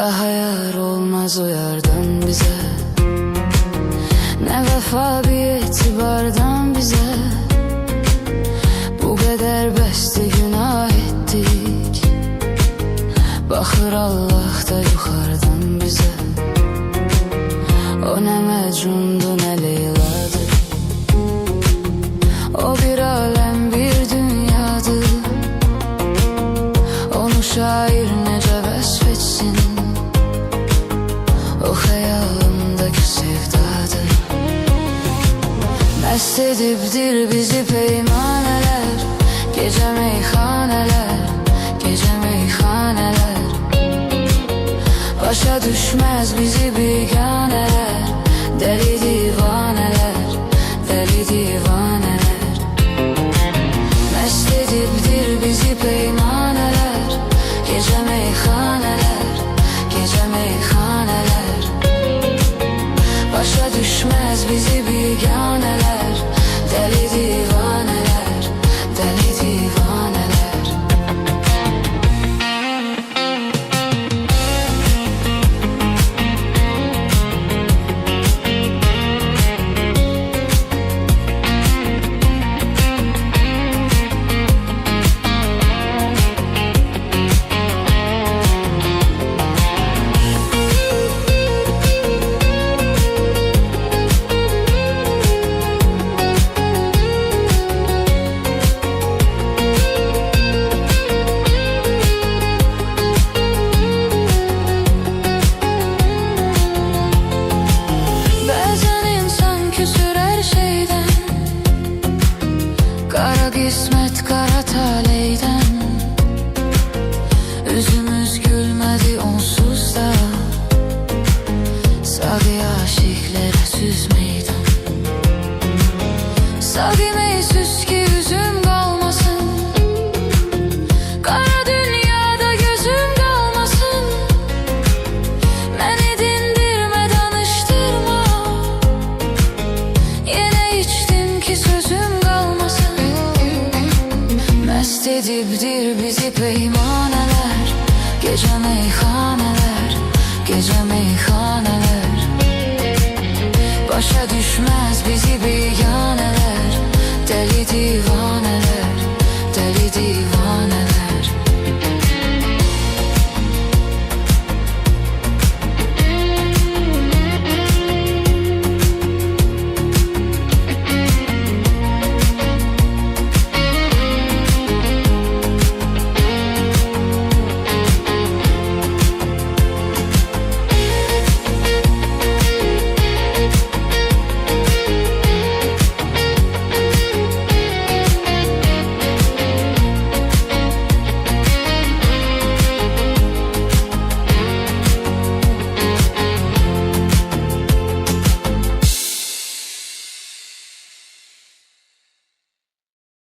Daha yar olmaz o yardan bize, ne vefa bir etibardan bize. Bu kadar bəsdi günah ettik, baxır Allah da yuxarıdan bize. O ne Mecnun'du ne Leyla'dı, o bir alem bir dünyadı. Onu şair nece vesfetsin, o hayalımdaki sevdadır. Mest edibdir bizi peymaneler, gece meyhaneler, gece meyhaneler. Başa düşmez bizi biganeler, deli divaneler, deli divaneler. Mest edibdir bizi peymaneler, gece meyhaneler, gece meyhaneler. Başa düşmez bizi biganeler, deli divaneler, deli divaneler. Kara kısmet kara taleyden, yüzümüz gülmedi onsuz da. Sağı aşıklara süz meydan, sağı meysüz ki yüzüm kalmasın, kara dünyada gözüm kalmasın. Beni dindirme danıştırma, yine içtim ki sözüm kalmasın. Mest edibdir bizi peymaneler, gece meyhaneler, gece meyhaneler. Başa düşmez bizi biganeler, deli divaneler.